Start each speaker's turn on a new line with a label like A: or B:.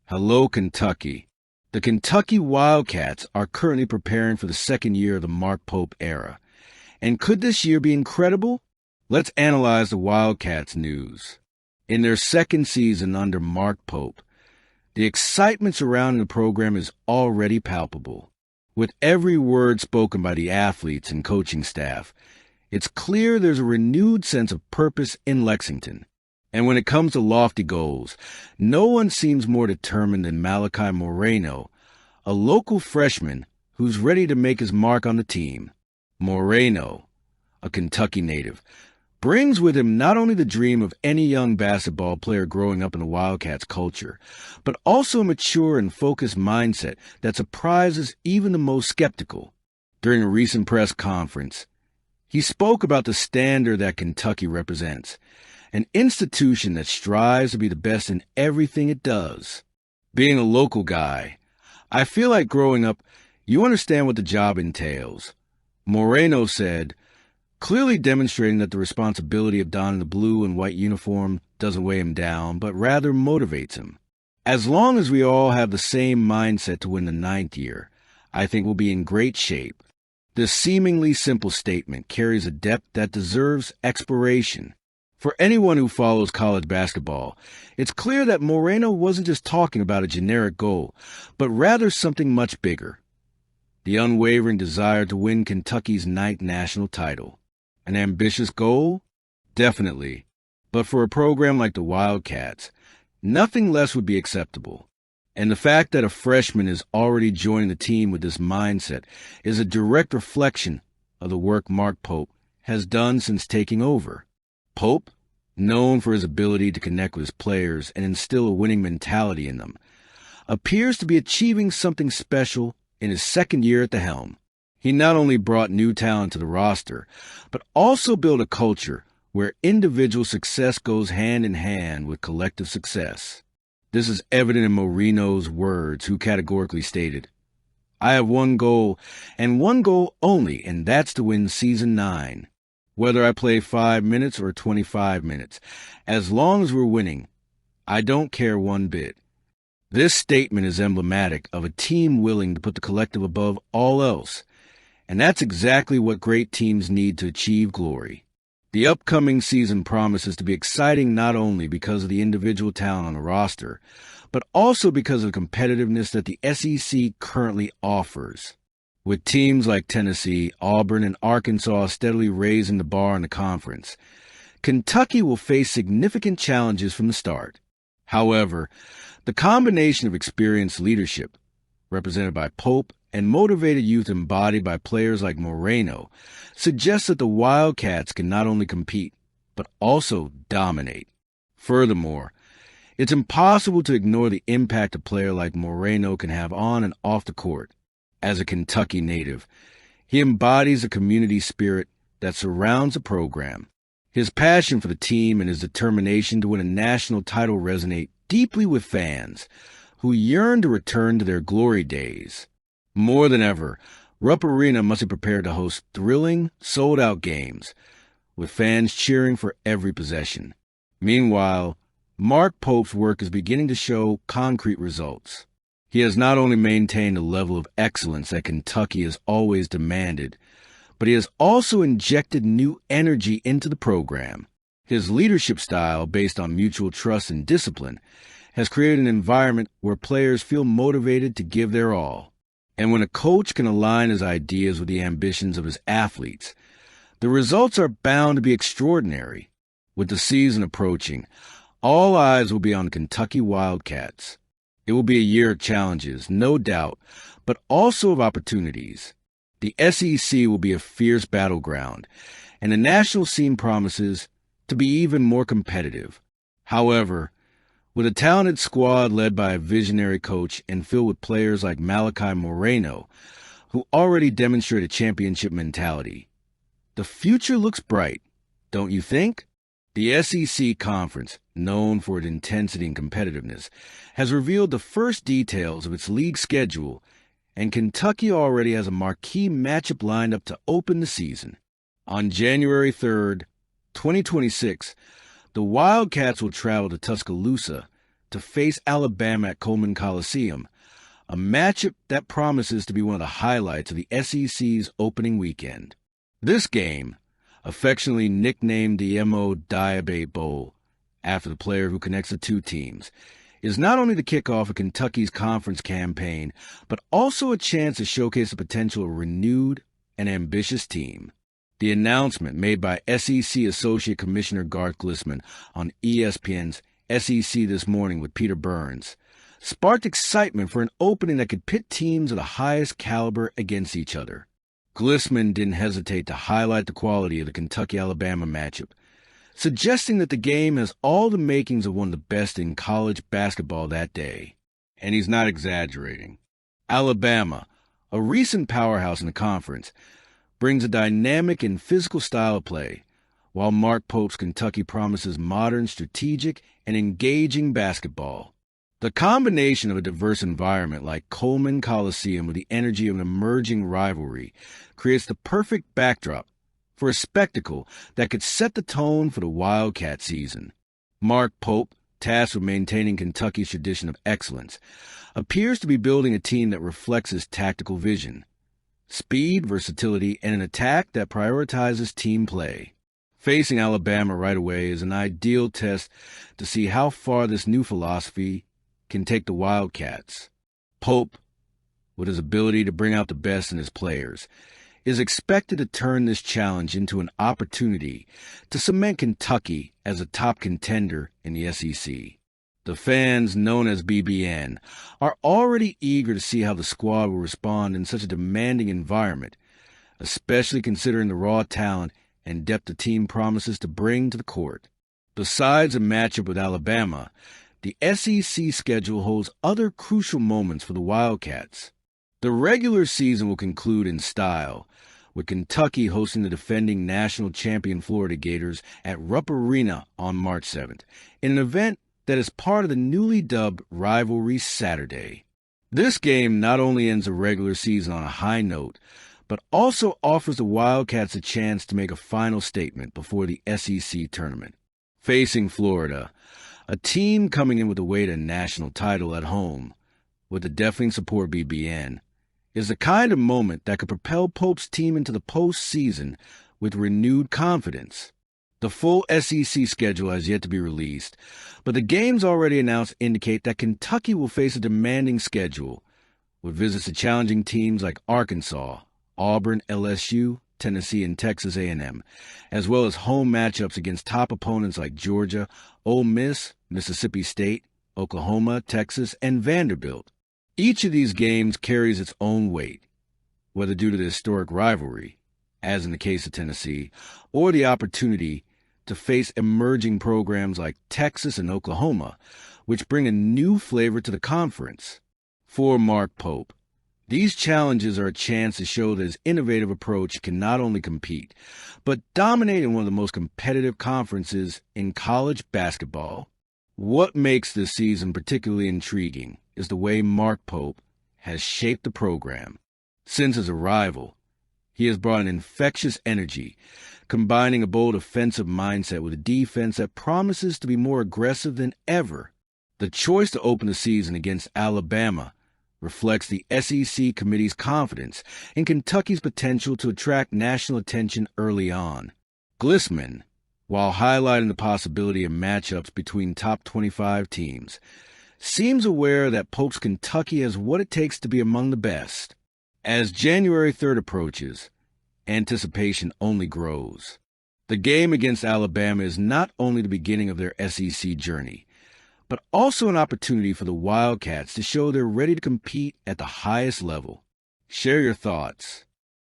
A: Hello, Kentucky. The Kentucky Wildcats are currently preparing for the second year of the Mark Pope era. And could this year be incredible? Let's analyze the Wildcats news. In their second season under Mark Pope, the excitement surrounding the program is already palpable. With every word spoken by the athletes and coaching staff, it's clear there's a renewed sense of purpose in Lexington. And when it comes to lofty goals, no one seems more determined than Malachi Moreno, a local freshman who's ready to make his mark on the team. Moreno, a Kentucky native, brings with him not only the dream of any young basketball player growing up in the Wildcats culture, but also a mature and focused mindset that surprises even the most skeptical. During a recent press conference, he spoke about the standard that Kentucky represents, an institution that strives to be the best in everything it does. Being a local guy, I feel like growing up, you understand what the job entails. Moreno said, clearly demonstrating that the responsibility of donning the blue and white uniform doesn't weigh him down, but rather motivates him. As long as we all have the same mindset to win the ninth year, I think we'll be in great shape. This seemingly simple statement carries a depth that deserves exploration. For anyone who follows college basketball, it's clear that Moreno wasn't just talking about a generic goal, but rather something much bigger. The unwavering desire to win Kentucky's ninth national title. An ambitious goal? Definitely. But for a program like the Wildcats, nothing less would be acceptable. And the fact that a freshman is already joining the team with this mindset is a direct reflection of the work Mark Pope has done since taking over. Pope, known for his ability to connect with his players and instill a winning mentality in them, appears to be achieving something special in his second year at the helm. He not only brought new talent to the roster, but also built a culture where individual success goes hand in hand with collective success. This is evident in Moreno's words, who categorically stated, "I have one goal, and one goal only, and that's to win Season 9. Whether I play 5 minutes or 25 minutes, as long as we're winning, I don't care one bit." This statement is emblematic of a team willing to put the collective above all else, and that's exactly what great teams need to achieve glory. The upcoming season promises to be exciting not only because of the individual talent on the roster, but also because of the competitiveness that the SEC currently offers. With teams like Tennessee, Auburn, and Arkansas steadily raising the bar in the conference, Kentucky will face significant challenges from the start. However, the combination of experienced leadership, represented by Pope, and motivated youth embodied by players like Moreno, suggests that the Wildcats can not only compete, but also dominate. Furthermore, it's impossible to ignore the impact a player like Moreno can have on and off the court. As a Kentucky native, he embodies a community spirit that surrounds the program. His passion for the team and his determination to win a national title resonate deeply with fans who yearn to return to their glory days. More than ever, Rupp Arena must be prepared to host thrilling, sold-out games, with fans cheering for every possession. Meanwhile, Mark Pope's work is beginning to show concrete results. He has not only maintained a level of excellence that Kentucky has always demanded, but he has also injected new energy into the program. His leadership style, based on mutual trust and discipline, has created an environment where players feel motivated to give their all. And when a coach can align his ideas with the ambitions of his athletes, the results are bound to be extraordinary. With the season approaching, all eyes will be on the Kentucky Wildcats. It will be a year of challenges, no doubt, but also of opportunities. The SEC will be a fierce battleground, and the national scene promises to be even more competitive. However, with a talented squad led by a visionary coach and filled with players like Malachi Moreno, who already demonstrate a championship mentality, the future looks bright, don't you think? The SEC Conference, known for its intensity and competitiveness, has revealed the first details of its league schedule, and Kentucky already has a marquee matchup lined up to open the season. On January 3rd, 2026, the Wildcats will travel to Tuscaloosa to face Alabama at Coleman Coliseum, a matchup that promises to be one of the highlights of the SEC's opening weekend. This game, affectionately nicknamed the M.O. Diabate Bowl, after the player who connects the two teams, is not only the kickoff of Kentucky's conference campaign, but also a chance to showcase the potential of a renewed and ambitious team. The announcement made by SEC Associate Commissioner Garth Glissman on ESPN's SEC This Morning with Peter Burns sparked excitement for an opening that could pit teams of the highest caliber against each other. Glissman didn't hesitate to highlight the quality of the Kentucky-Alabama matchup, suggesting that the game has all the makings of one of the best in college basketball that day. And he's not exaggerating. Alabama, a recent powerhouse in the conference, brings a dynamic and physical style of play, while Mark Pope's Kentucky promises modern, strategic, and engaging basketball. The combination of a diverse environment like Coleman Coliseum with the energy of an emerging rivalry creates the perfect backdrop for a spectacle that could set the tone for the Wildcat season. Mark Pope, tasked with maintaining Kentucky's tradition of excellence, appears to be building a team that reflects his tactical vision, speed, versatility, and an attack that prioritizes team play. Facing Alabama right away is an ideal test to see how far this new philosophy can take the Wildcats. Pope, with his ability to bring out the best in his players, is expected to turn this challenge into an opportunity to cement Kentucky as a top contender in the SEC. The fans, known as BBN, are already eager to see how the squad will respond in such a demanding environment, especially considering the raw talent and depth the team promises to bring to the court. Besides a matchup with Alabama, the SEC schedule holds other crucial moments for the Wildcats. The regular season will conclude in style, with Kentucky hosting the defending national champion Florida Gators at Rupp Arena on March 7th, in an event that is part of the newly dubbed Rivalry Saturday. This game not only ends the regular season on a high note, but also offers the Wildcats a chance to make a final statement before the SEC tournament. Facing Florida, a team coming in with the weight of a national title at home, with the deafening support BBN, is the kind of moment that could propel Pope's team into the postseason with renewed confidence. The full SEC schedule has yet to be released, but the games already announced indicate that Kentucky will face a demanding schedule, with visits to challenging teams like Arkansas, Auburn, LSU, Tennessee, and Texas A&M, as well as home matchups against top opponents like Georgia, Ole Miss, Mississippi State, Oklahoma, Texas, and Vanderbilt. Each of these games carries its own weight, whether due to the historic rivalry, as in the case of Tennessee, or the opportunity to face emerging programs like Texas and Oklahoma, which bring a new flavor to the conference. For Mark Pope, these challenges are a chance to show that his innovative approach can not only compete, but dominate in one of the most competitive conferences in college basketball. What makes this season particularly intriguing is the way Mark Pope has shaped the program. Since his arrival, he has brought an infectious energy, combining a bold offensive mindset with a defense that promises to be more aggressive than ever. The choice to open the season against Alabama reflects the SEC committee's confidence in Kentucky's potential to attract national attention early on. Glissman, while highlighting the possibility of matchups between top 25 teams, seems aware that Pope's Kentucky has what it takes to be among the best. As January 3rd approaches, anticipation only grows. The game against Alabama is not only the beginning of their SEC journey, but also an opportunity for the Wildcats to show they're ready to compete at the highest level. Share your thoughts.